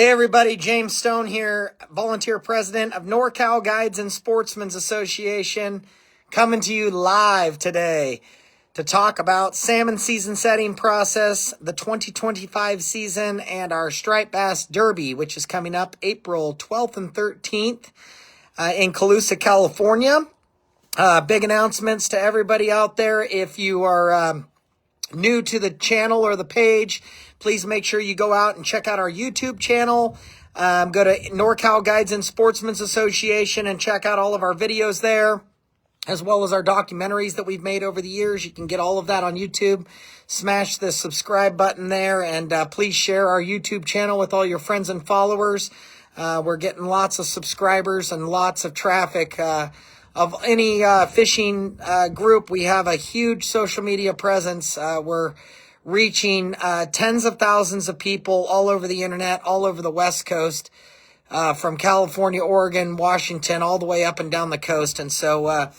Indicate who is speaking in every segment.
Speaker 1: Hey everybody, James Stone here, volunteer president of NorCal Guides and Sportsmen's Association, coming to you live today to talk about salmon season setting process, the 2025 season, and our Striped Bass Derby, which is coming up April 12th and 13th in Colusa, California. Big announcements to everybody out there. If you are new to the channel or the page, please make sure you go out and check out our YouTube channel. Go to NorCal Guides and Sportsmen's Association and check out all of our videos there, as well as our documentaries that we've made over the years. You can get all of that on YouTube. Smash the subscribe button there, and please share our YouTube channel with all your friends and followers. We're getting lots of subscribers and lots of traffic. Of any fishing group, we have a huge social media presence. We're reaching tens of thousands of people all over the internet, all over the West Coast, from California, Oregon, Washington, all the way up and down the coast. And so a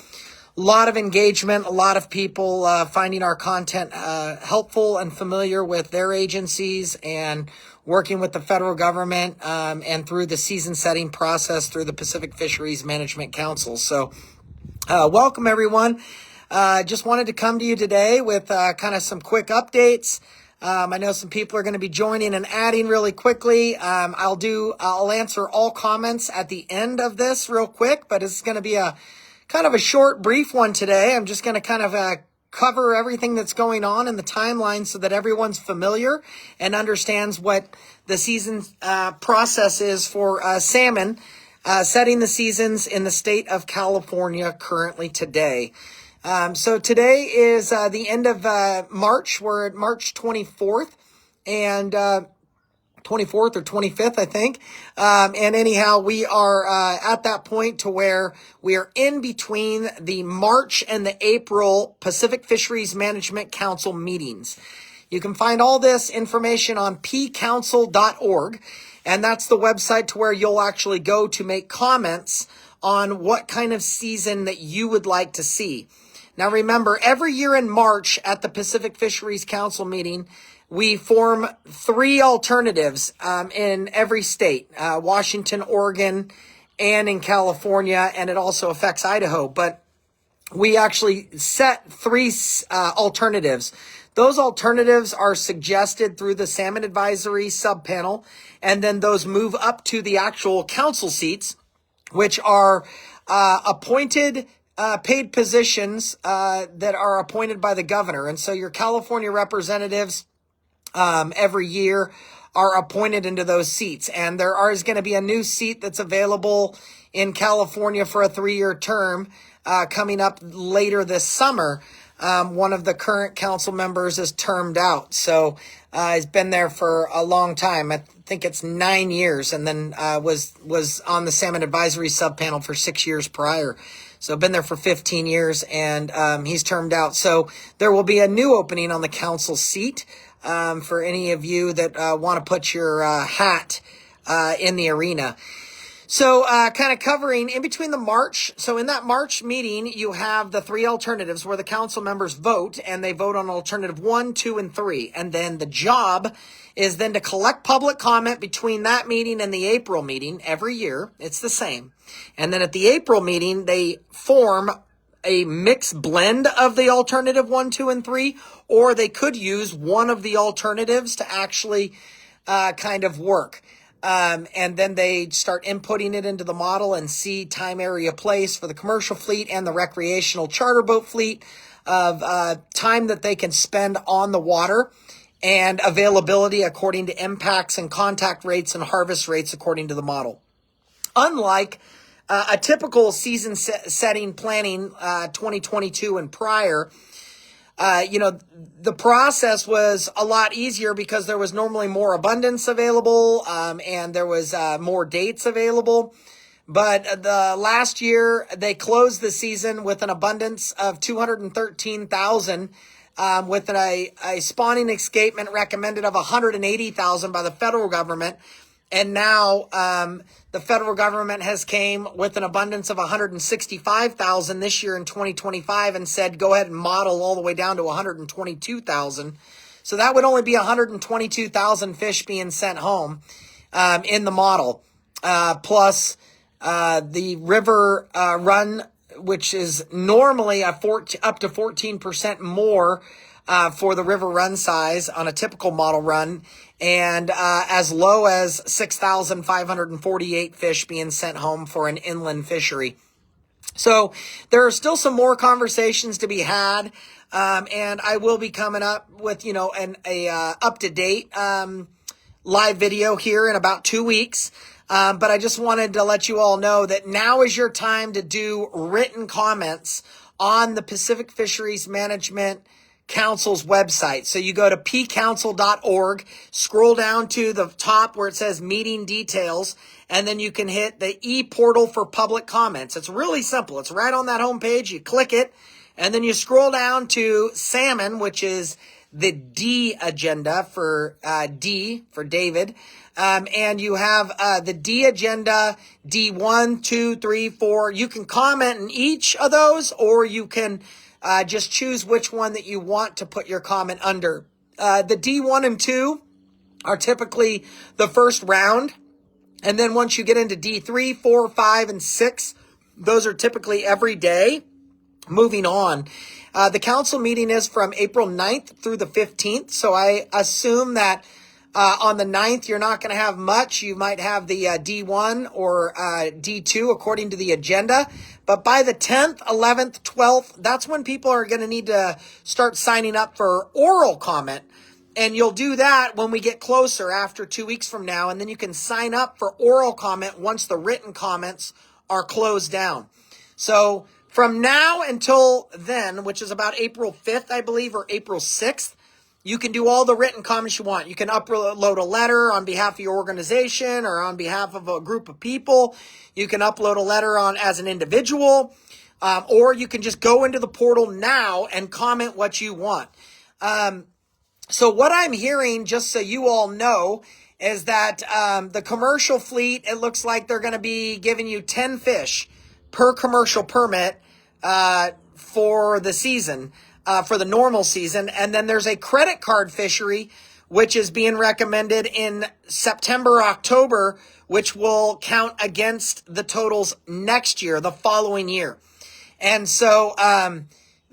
Speaker 1: lot of engagement, a lot of people finding our content helpful and familiar with their agencies and working with the federal government and through the season setting process through the Pacific Fisheries Management Council. So welcome, everyone. Just wanted to come to you today with kind of some quick updates. I know some people are going to be joining and adding really quickly. I'll answer all comments at the end of this real quick, but it's going to be a kind of a short, brief one today. I'm just going to kind of cover everything that's going on in the timeline so that everyone's familiar and understands what the season process is for salmon, setting the seasons in the state of California currently today. So today is the end of March. We're at March 24th and 24th or 25th, I think. And anyhow, we are at that point to where we are in between the March and the April Pacific Fisheries Management Council meetings. You can find all this information on pcouncil.org, and that's the website to where you'll actually go to make comments on what kind of season that you would like to see. Now remember, every year in March at the Pacific Fisheries Council meeting, we form three alternatives in every state, Washington, Oregon, and in California, and it also affects Idaho. But we actually set three alternatives. Those alternatives are suggested through the Salmon Advisory subpanel, and then those move up to the actual council seats, which are appointed paid positions that are appointed by the governor. And so your California representatives every year are appointed into those seats. And there is going to be a new seat that's available in California for a 3-year term coming up later this summer. One of the current council members is termed out. So he's been there for a long time. I think it's 9 years, and then was on the Salmon Advisory subpanel for 6 years prior. So been there for 15 years, and he's termed out. So there will be a new opening on the council seat for any of you that want to put your hat in the arena. So kind of covering in between the March. So in that March meeting, you have the three alternatives where the council members vote, and they vote on alternative 1, 2, and 3. And then the job is then to collect public comment between that meeting and the April meeting every year. It's the same. And then at the April meeting, they form a mixed blend of the alternative 1, 2, and 3, or they could use one of the alternatives to actually kind of work. And then they start inputting it into the model and see time, area, place for the commercial fleet and the recreational charter boat fleet of time that they can spend on the water and availability according to impacts and contact rates and harvest rates according to the model. Unlike a typical season setting planning 2022 and prior, the process was a lot easier because there was normally more abundance available, and there was more dates available. But the last year, they closed the season with an abundance of 213,000, with a spawning escapement recommended of 180,000 by the federal government. And now the federal government has came with an abundance of 165,000 this year in 2025 and said, go ahead and model all the way down to 122,000. So that would only be 122,000 fish being sent home. in the model, plus the river run, which is normally up to 14% more for the river run size on a typical model run, and as low as 6,548 fish being sent home for an inland fishery. So there are still some more conversations to be had, and I will be coming up with, an up-to-date live video here in about 2 weeks. But I just wanted to let you all know that now is your time to do written comments on the Pacific Fisheries Management Council's website. So you go to pcouncil.org, scroll down to the top where it says meeting details, and then you can hit the e-portal for public comments. It's really simple. It's right on that homepage. You click it, and then you scroll down to salmon, which is the D agenda for D for David. And you have the D agenda, D1, 2, 3, 4. You can comment in each of those, or you can just choose which one that you want to put your comment under. The D1 and 2 are typically the first round. And then once you get into D3, 4, 5, and 6, those are typically every day. Moving on. The council meeting is from April 9th through the 15th. So I assume that on the 9th, you're not going to have much. You might have the D1 or D2 according to the agenda. But by the 10th, 11th, 12th, that's when people are going to need to start signing up for oral comment. And you'll do that when we get closer after 2 weeks from now. And then you can sign up for oral comment once the written comments are closed down. So from now until then, which is about April 5th, I believe, or April 6th, you can do all the written comments you want. You can upload a letter on behalf of your organization or on behalf of a group of people. You can upload a letter as an individual, or you can just go into the portal now and comment what you want. So what I'm hearing, just so you all know, is that the commercial fleet, it looks like they're going to be giving you 10 fish per commercial permit for the season, for the normal season. And then there's a credit card fishery, which is being recommended in September, October, which will count against the totals next year, the following year. And so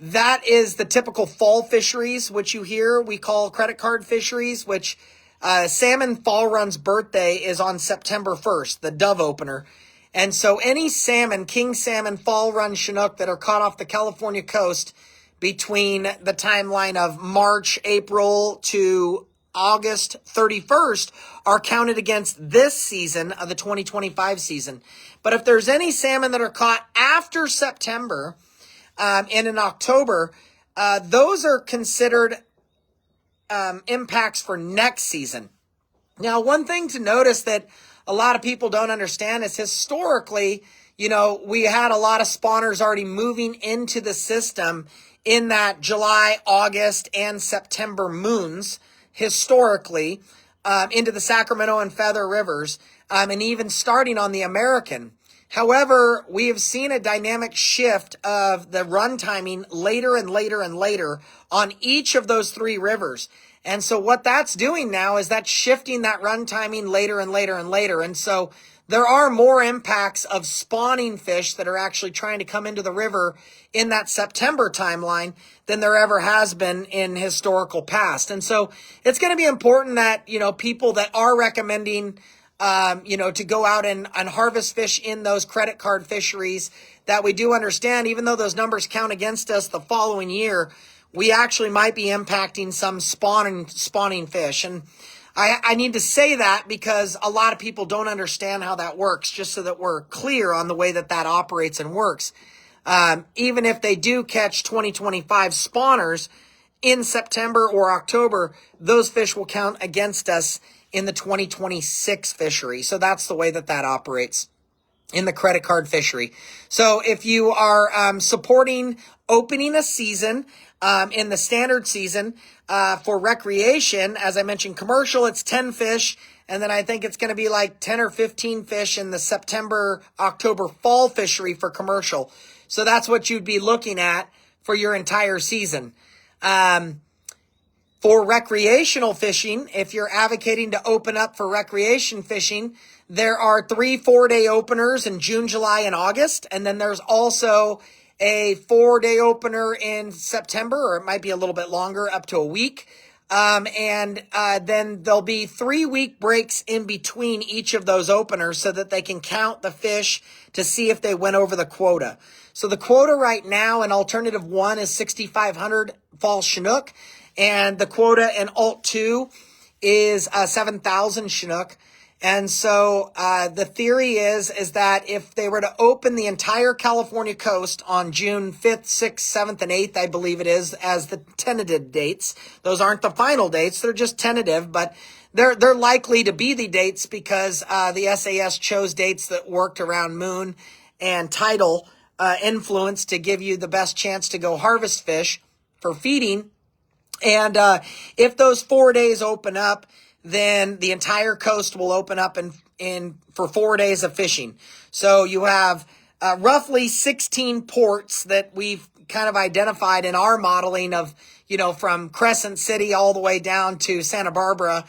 Speaker 1: that is the typical fall fisheries, which you hear we call credit card fisheries, which Salmon Fall Run's birthday is on September 1st, the dove opener. And so any salmon, king salmon, fall run Chinook that are caught off the California coast between the timeline of March, April to August 31st are counted against this season of the 2025 season. But if there's any salmon that are caught after September and in October, those are considered impacts for next season. Now, one thing to notice that a lot of people don't understand is historically, we had a lot of spawners already moving into the system in that July, August, and September moons, historically, into the Sacramento and Feather Rivers, and even starting on the American. However, we have seen a dynamic shift of the run timing later and later and later on each of those three rivers. And so what that's doing now is that's shifting that run timing later and later and later. And so there are more impacts of spawning fish that are actually trying to come into the river in that September timeline than there ever has been in historical past. And so it's going to be important that, people that are recommending, to go out and harvest fish in those credit card fisheries, that we do understand, even though those numbers count against us the following year, we actually might be impacting some spawning fish. And I need to say that because a lot of people don't understand how that works, just so that we're clear on the way that operates and works. Even if they do catch 2025 spawners in September or October, those fish will count against us in the 2026 fishery. So that's the way that operates in the credit card fishery. So if you are supporting opening a season in the standard season for recreation, as I mentioned, commercial, it's 10 fish. And then I think it's going to be like 10 or 15 fish in the September, October fall fishery for commercial. So that's what you'd be looking at for your entire season. For recreational fishing, if you're advocating to open up for recreation fishing, there are 3 4-day openers in June, July, and August. And then there's also a 4-day opener in September, or it might be a little bit longer, up to a week. Then there'll be 3-week breaks in between each of those openers so that they can count the fish to see if they went over the quota. So the quota right now in Alternative 1 is 6,500 fall Chinook, and the quota in Alt 2 is 7,000 Chinook. And so the theory is that if they were to open the entire California coast on June 5th, 6th, 7th, and 8th, I believe it is, as the tentative dates. Those aren't the final dates. They're just tentative, but they're likely to be the dates because the SAS chose dates that worked around moon and tidal influence to give you the best chance to go harvest fish for feeding. And if those 4 days open up, then the entire coast will open up in for 4 days of fishing. So you have roughly 16 ports that we've kind of identified in our modeling of, from Crescent City all the way down to Santa Barbara.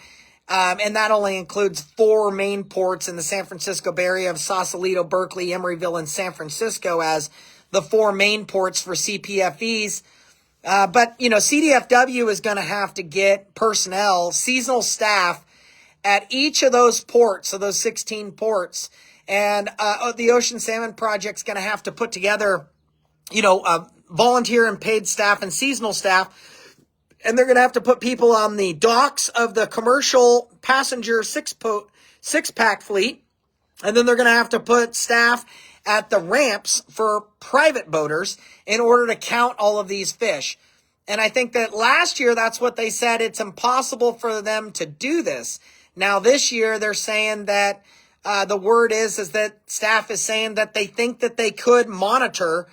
Speaker 1: And that only includes 4 main ports in the San Francisco Bay Area of Sausalito, Berkeley, Emeryville, and San Francisco as the 4 main ports for CPFEs. But CDFW is going to have to get personnel, seasonal staff at each of those ports, so those 16 ports. And the Ocean Salmon Project's going to have to put together, volunteer and paid staff and seasonal staff. And they're going to have to put people on the docks of the commercial passenger six-pack fleet. And then they're going to have to put staff at the ramps for private boaters in order to count all of these fish. And I think that last year, that's what they said. It's impossible for them to do this. Now, this year, they're saying that the word is that staff is saying that they think that they could monitor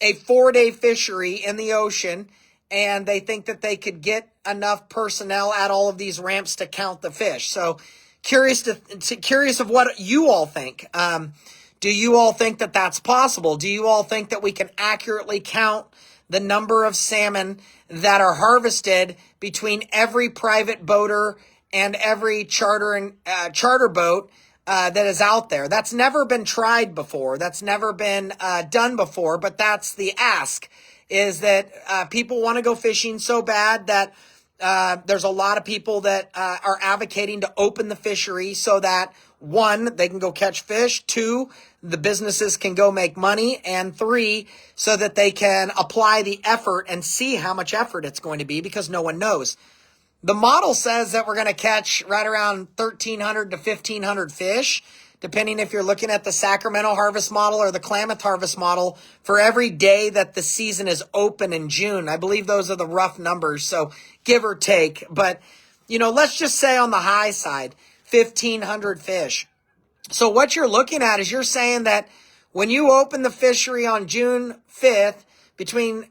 Speaker 1: a 4-day fishery in the ocean, and they think that they could get enough personnel at all of these ramps to count the fish. So curious of what you all think. Do you all think that that's possible? Do you all think that we can accurately count the number of salmon that are harvested between every private boater and every charter boat that is out there? That's never been tried before. That's never been done before, but that's the ask, is that people want to go fishing so bad that there's a lot of people that are advocating to open the fishery so that, 1, they can go catch fish, 2, the businesses can go make money, and 3, so that they can apply the effort and see how much effort it's going to be, because no one knows. The model says that we're going to catch right around 1,300 to 1,500 fish, depending if you're looking at the Sacramento harvest model or the Klamath harvest model, for every day that the season is open in June. I believe those are the rough numbers, so give or take. But, let's just say on the high side, 1,500 fish. So what you're looking at is you're saying that when you open the fishery on June 5th, between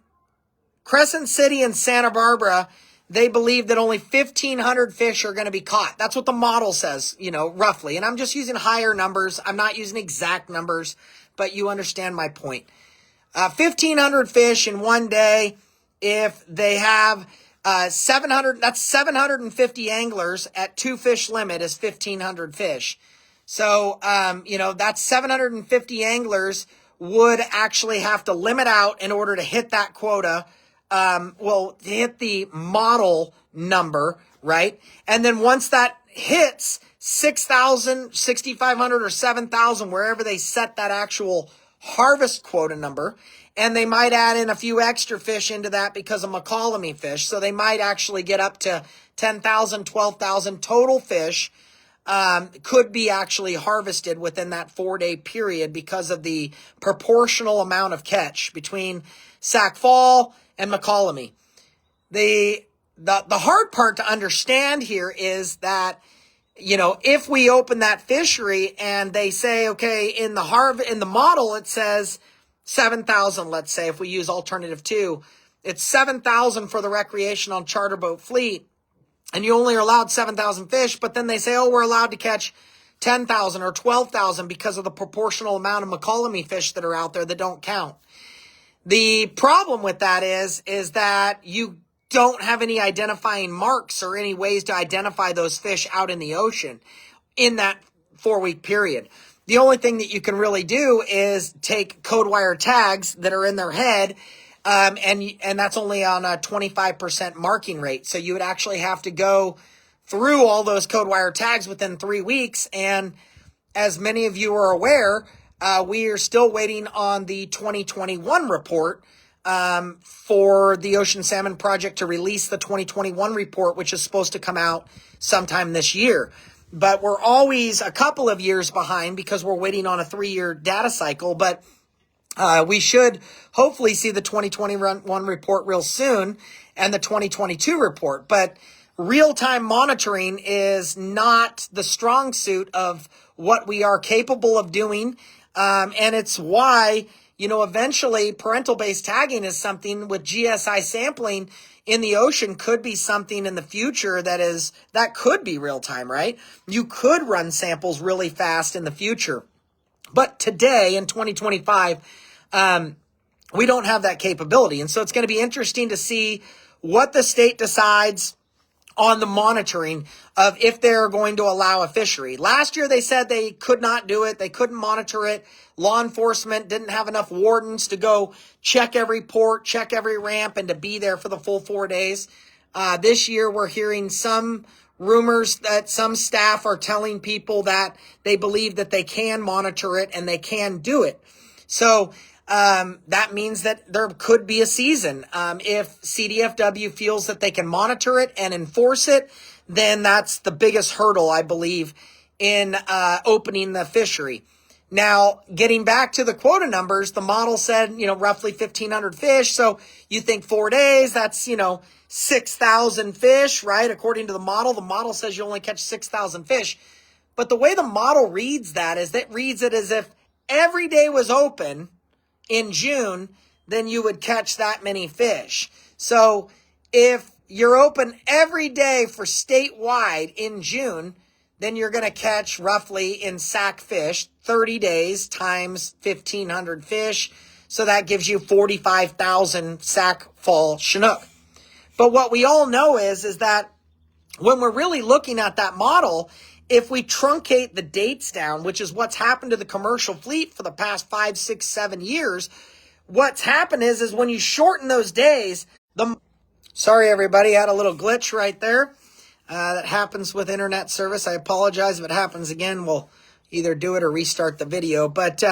Speaker 1: Crescent City and Santa Barbara, they believe that only 1,500 fish are going to be caught. That's what the model says, roughly. And I'm just using higher numbers. I'm not using exact numbers, but you understand my point. 1,500 fish in one day. If they have 700, that's 750 anglers at 2 fish limit is 1,500 fish. So, that's 750 anglers would actually have to limit out in order to hit that quota. To hit the model number, right? And then once that hits 6,000, 6,500, or 7,000, wherever they set that actual harvest quota number, and they might add in a few extra fish into that because of McCollum fish. So they might actually get up to 10,000, 12,000 total fish, could be actually harvested within that 4-day period because of the proportional amount of catch between Sac Fall and McCollum. The hard part to understand here is that, if we open that fishery and they say, okay, in the model, it says 7,000, let's say, if we use alternative 2, it's 7,000 for the recreational charter boat fleet, and you only are allowed 7,000 fish, but then they say, oh, we're allowed to catch 10,000 or 12,000 because of the proportional amount of McCollum fish that are out there that don't count. The problem with that is that you don't have any identifying marks or any ways to identify those fish out in the ocean in that 4-week period. The only thing that you can really do is take code wire tags that are in their head, and that's only on a 25% marking rate. So you would actually have to go through all those code wire tags within 3 weeks. And as many of you are aware, we are still waiting on the 2021 report for the Ocean Salmon Project to release the 2021 report, which is supposed to come out sometime this year. But we're always a couple of years behind because we're waiting on a 3-year data cycle. But we should hopefully see the 2021 report real soon and the 2022 report. But real-time monitoring is not the strong suit of what we are capable of doing. And it's why, eventually parental-based tagging is something with GSI sampling in the ocean could be something in the future that could be real-time, right? You could run samples really fast in the future. But today in 2025, we don't have that capability. And so it's going to be interesting to see what the state decides on the monitoring of if they're going to allow a fishery. Last year, they said they could not do it. They couldn't monitor it. Law enforcement didn't have enough wardens to go check every port, check every ramp, and to be there for the full 4 days. This year, we're hearing some rumors that some staff are telling people that they believe that they can monitor it and they can do it. So that means that there could be a season. If CDFW feels that they can monitor it and enforce it, then that's the biggest hurdle, I believe, in opening the fishery. Now, getting back to the quota numbers, the model said, roughly 1,500 fish. So you think 4 days, that's, 6,000 fish, right? According to the model says you only catch 6,000 fish. But the way the model reads that is that reads it as if every day was open in June, then you would catch that many fish. So if you're open every day for statewide in June, then you're going to catch roughly in sack fish 30 days times 1,500 fish. So that gives you 45,000 sack fall Chinook. But what we all know is that when we're really looking at that model, if we truncate the dates down, which is what's happened to the commercial fleet for the past 5, 6, 7 years, what's happened is when you shorten those days, sorry everybody, had a little glitch right there. That happens with internet service. I apologize if it happens again. We'll either do it or restart the video. But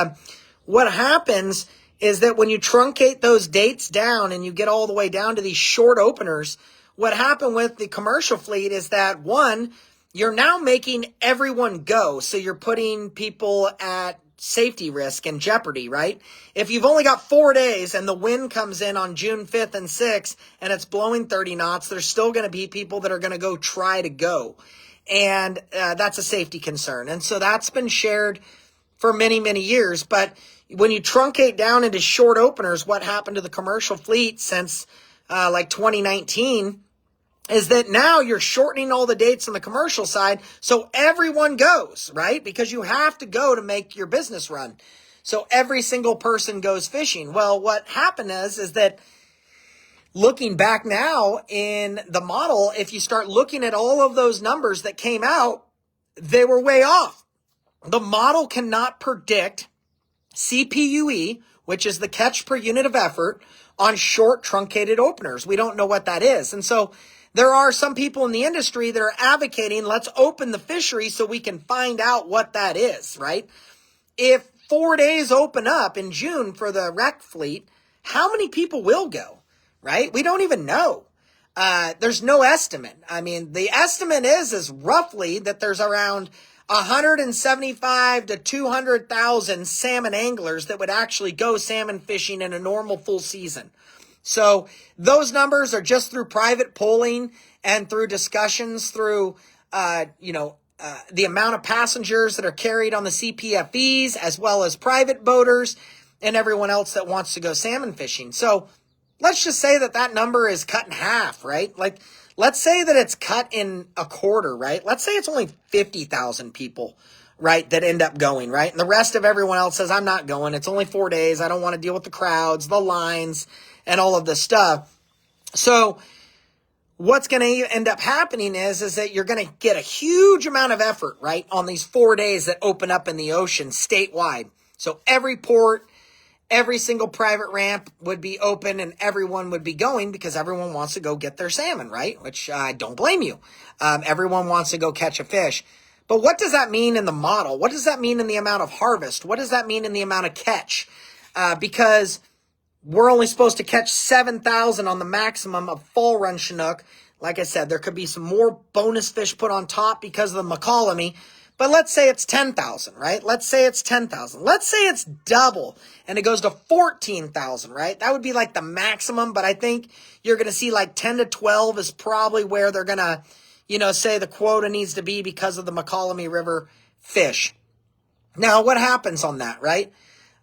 Speaker 1: what happens is that when you truncate those dates down and you get all the way down to these short openers, what happened with the commercial fleet is that, one, you're now making everyone go. So you're putting people at safety risk and jeopardy, right? If you've only got 4 days and the wind comes in on June 5th and 6th and it's blowing 30 knots, there's still going to be people that are going to go try to go. And that's a safety concern. And so that's been shared for many, many years. But when you truncate down into short openers, what happened to the commercial fleet since like 2019 is that now you're shortening all the dates on the commercial side, so everyone goes, right? Because you have to go to make your business run. So every single person goes fishing. Well, what happened is that looking back now in the model, if you start looking at all of those numbers that came out, they were way off. The model cannot predict CPUE, which is the catch per unit of effort, on short truncated openers. We don't know what that is. And so there are some people in the industry that are advocating, let's open the fishery so we can find out what that is, right? If 4 days open up in June for the rec fleet, how many people will go, right? We don't even know. There's no estimate. I mean, the estimate is roughly that there's around 175 to 200,000 salmon anglers that would actually go salmon fishing in a normal full season. So those numbers are just through private polling and through discussions through, the amount of passengers that are carried on the CPFEs, as well as private boaters and everyone else that wants to go salmon fishing. So let's just say that number is cut in half, right? Like, let's say that it's cut in a quarter, right? Let's say it's only 50,000 people, right, that end up going, right? And the rest of everyone else says, I'm not going. It's only 4 days. I don't want to deal with the crowds, the lines, and all of this stuff. So what's going to end up happening is that you're going to get a huge amount of effort, right, on these 4 days that open up in the ocean statewide. So every port, every single private ramp would be open and everyone would be going because everyone wants to go get their salmon, right? Which I don't blame you. Everyone wants to go catch a fish. But what does that mean in the model? What does that mean in the amount of harvest? What does that mean in the amount of catch? Because we're only supposed to catch 7,000 on the maximum of fall run Chinook. Like I said, there could be some more bonus fish put on top because of the McCollum. But let's say it's 10,000, right? Let's say it's 10,000. Let's say it's double and it goes to 14,000, right? That would be like the maximum, but I think you're going to see like 10 to 12 is probably where they're going to, say the quota needs to be because of the McCollum River fish. Now, what happens on that, right?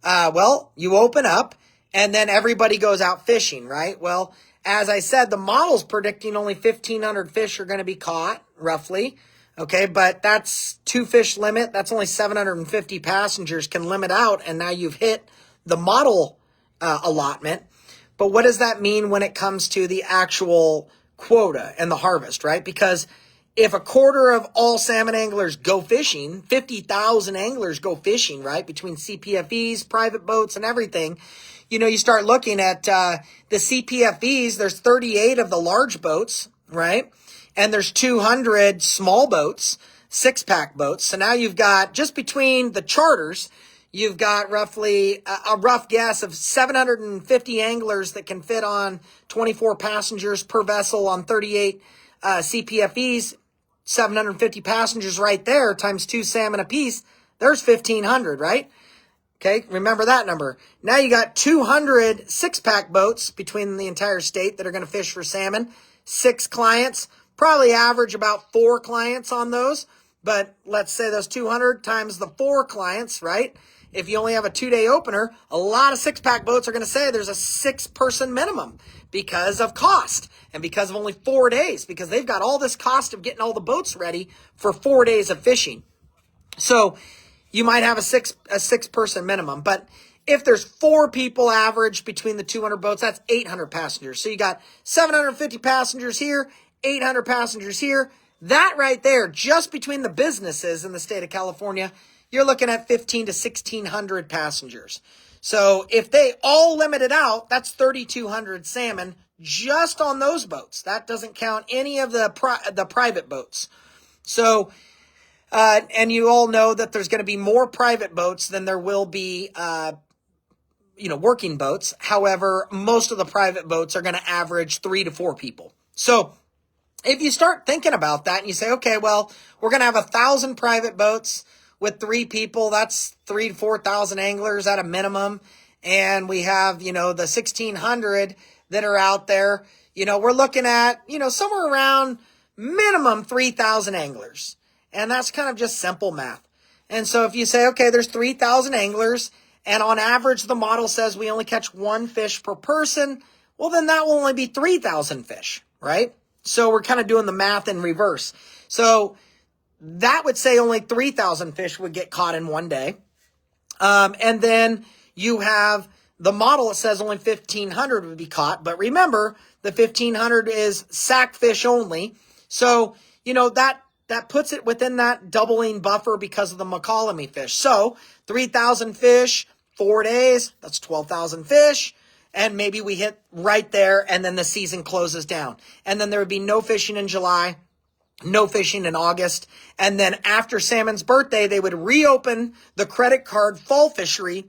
Speaker 1: Well, you open up and then everybody goes out fishing, right? Well, as I said, the model's predicting only 1,500 fish are going to be caught, roughly. Okay, but that's 2 fish limit. That's only 750 passengers can limit out, and now you've hit the model allotment. But what does that mean when it comes to the actual quota and the harvest, right? Because if a quarter of all salmon anglers go fishing, 50,000 anglers go fishing, right? Between CPFEs, private boats, and everything, you start looking at the CPFEs, there's 38 of the large boats, right? And there's 200 small boats, 6-pack boats. So now you've got, just between the charters, you've got roughly a rough guess of 750 anglers that can fit on 24 passengers per vessel on 38 CPFEs. 750 passengers right there times 2 salmon apiece. There's 1,500, right? Okay, remember that number. Now you got 200 6-pack boats between the entire state that are going to fish for salmon. 6 clients. Probably average about 4 clients on those, but let's say those 200 times the 4 clients, right? If you only have a 2-day opener, a lot of 6-pack boats are going to say there's a 6-person minimum because of cost and because of only 4 days, because they've got all this cost of getting all the boats ready for 4 days of fishing. So you might have a 6-person minimum, but if there's 4 people average between the 200 boats, that's 800 passengers. So you got 750 passengers here, 800 passengers here. That right there, just between the businesses in the state of California, you're looking at 1,500 to 1,600 passengers. So if they all limit it out, that's 3,200 salmon just on those boats. That doesn't count any of the private boats. So, and you all know that there's going to be more private boats than there will be, working boats. However, most of the private boats are going to average 3 to 4 people. So if you start thinking about that and you say, okay, well, we're going to have 1,000 private boats with 3 people, that's 3,000 to 4,000 anglers at a minimum. And we have, the 1,600 that are out there, we're looking at, somewhere around minimum 3,000 anglers. And that's kind of just simple math. And so if you say, okay, there's 3,000 anglers and on average, the model says we only catch 1 fish per person. Well, then that will only be 3,000 fish, right? So we're kind of doing the math in reverse. So that would say only 3,000 fish would get caught in 1 day. And then you have the model that says only 1,500 would be caught. But remember, the 1,500 is sack fish only. So, that puts it within that doubling buffer because of the McCollum fish. So 3,000 fish, 4 days, that's 12,000 fish. And maybe we hit right there and then the season closes down. And then there would be no fishing in July, no fishing in August. And then after salmon's birthday, they would reopen the credit card fall fishery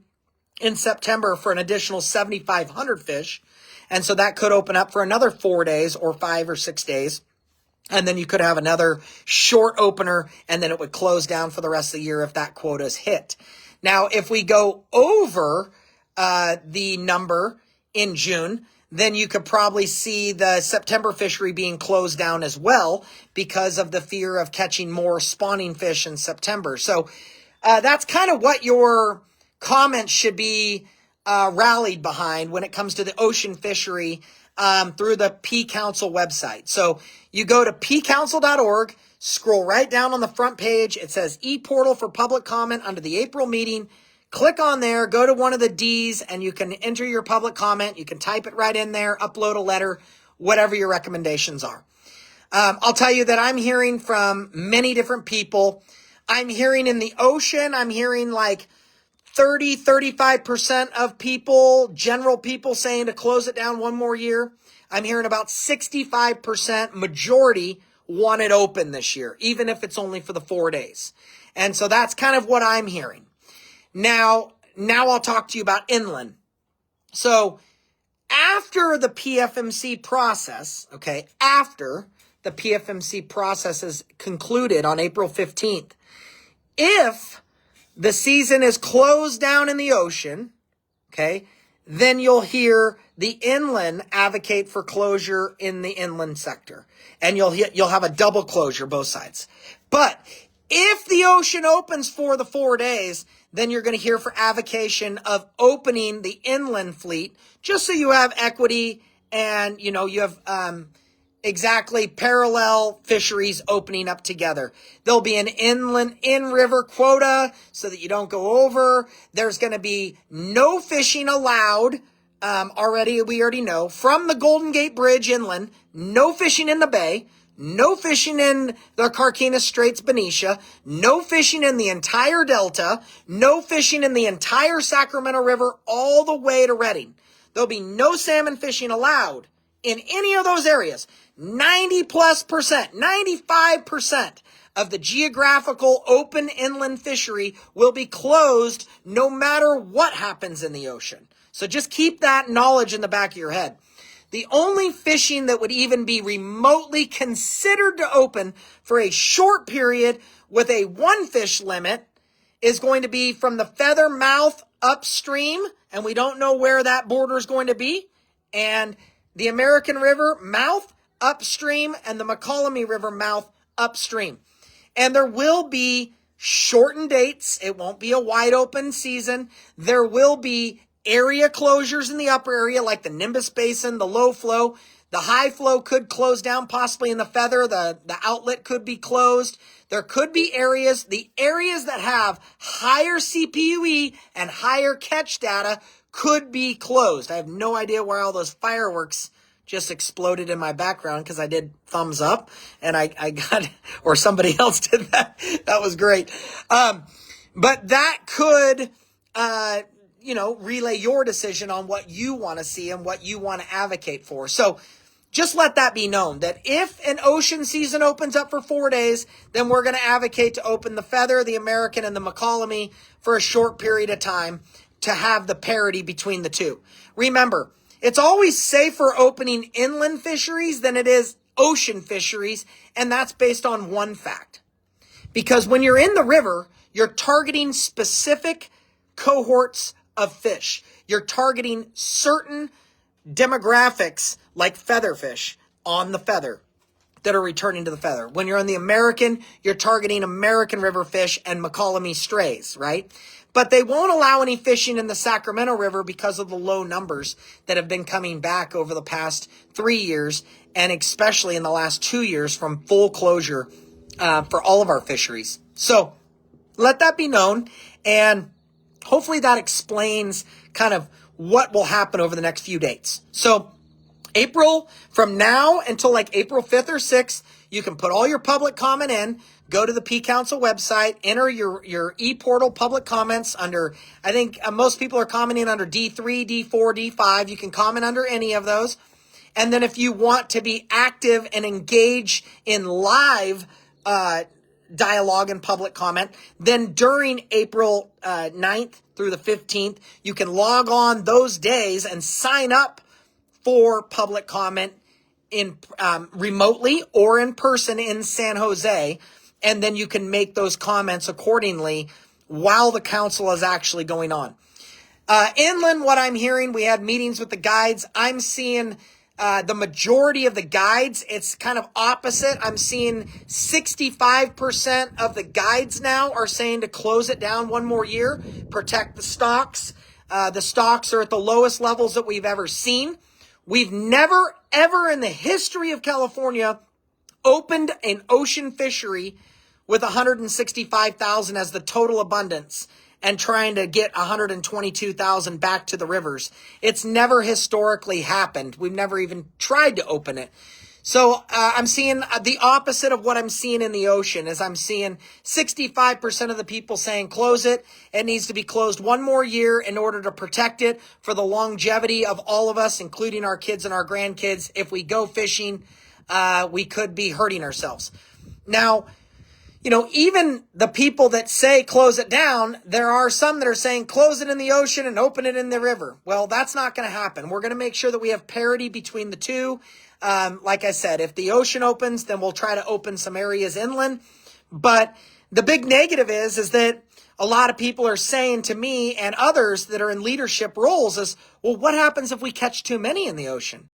Speaker 1: in September for an additional 7,500 fish. And so that could open up for another 4 days or 5 or 6 days. And then you could have another short opener and then it would close down for the rest of the year if that quota is hit. Now, if we go over the number in June, then you could probably see the September fishery being closed down as well because of the fear of catching more spawning fish in September. So that's kind of what your comments should be rallied behind when it comes to the ocean fishery through the P Council website. So you go to pcouncil.org, scroll right down on the front page. It says e-portal for public comment under the April meeting. Click on there, go to one of the D's, and you can enter your public comment. You can type it right in there, upload a letter, whatever your recommendations are. I'll tell you that I'm hearing from many different people. I'm hearing in the ocean, I'm hearing like 35% of people, general people, saying to close it down one more year. I'm hearing about 65% majority want it open this year, even if it's only for the 4 days. And so that's kind of what I'm hearing. Now I'll talk to you about inland. So after the PFMC process, after the PFMC process is concluded on April 15th, if the season is closed down in the ocean, then you'll hear the inland advocate for closure in the inland sector. And you'll have a double closure, both sides. But if the ocean opens for the 4 days, then you're going to hear for avocation of opening the inland fleet, just so you have equity and, you have exactly parallel fisheries opening up together. There'll be an inland in-river quota so that you don't go over. There's going to be no fishing allowed. We already know from the Golden Gate Bridge inland, no fishing in the bay, no fishing in the Carquinez Straits, Benicia, no fishing in the entire Delta, no fishing in the entire Sacramento River all the way to Redding. There'll be no salmon fishing allowed in any of those areas. 90+%, 95% of the geographical open inland fishery will be closed no matter what happens in the ocean. So just keep that knowledge in the back of your head. The only fishing that would even be remotely considered to open for a short period with a 1 fish limit is going to be from the Feather Mouth upstream, and we don't know where that border is going to be, and the American River mouth upstream and the McCollum River mouth upstream. And there will be shortened dates. It won't be a wide open season. There will be area closures in the upper area, like the Nimbus Basin, the low flow. The high flow could close down, possibly in the Feather. The outlet could be closed. There could be the areas that have higher CPUE and higher catch data could be closed. I have no idea where all those fireworks just exploded in my background, because I did thumbs up and I got, or somebody else did that. That was great. But that could, relay your decision on what you want to see and what you want to advocate for. So just let that be known, that if an ocean season opens up for 4 days, then we're going to advocate to open the Feather, the American, and the McCollum for a short period of time to have the parity between the two. Remember, it's always safer opening inland fisheries than it is ocean fisheries, and that's based on one fact. Because when you're in the river, you're targeting specific cohorts of fish. You're targeting certain demographics like featherfish on the Feather that are returning to the Feather. When you're on the American, you're targeting American river fish and McCollum strays, right? But they won't allow any fishing in the Sacramento River because of the low numbers that have been coming back over the past 3 years, and especially in the last 2 years from full closure for all of our fisheries. So let that be known, and hopefully that explains kind of what will happen over the next few dates. So April, from now until like April 5th or 6th, you can put all your public comment in. Go to the P Council website, enter your e-portal public comments under, I think most people are commenting under D3, D4, D5. You can comment under any of those. And then if you want to be active and engage in live dialogue and public comment, then during April 9th through the 15th, you can log on those days and sign up for public comment in remotely or in person in San Jose. And then you can make those comments accordingly while the council is actually going on. Inland, what I'm hearing, we had meetings with the guides. I'm seeing the majority of the guides, it's kind of opposite. I'm seeing 65% of the guides now are saying to close it down one more year, protect the stocks. The stocks are at the lowest levels that we've ever seen. We've never, ever in the history of California opened an ocean fishery with 165,000 as the total abundance and trying to get 122,000 back to the rivers. It's never historically happened. We've never even tried to open it. So I'm seeing the opposite of what I'm seeing in the ocean. Is I'm seeing 65% of the people saying close it. It needs to be closed one more year in order to protect it for the longevity of all of us, including our kids and our grandkids. If we go fishing, we could be hurting ourselves. Now, even the people that say close it down, there are some that are saying close it in the ocean and open it in the river. Well, that's not going to happen. We're going to make sure that we have parity between the two. Like I said, if the ocean opens, then we'll try to open some areas inland. But the big negative is that a lot of people are saying to me and others that are in leadership roles is, well, what happens if we catch too many in the ocean?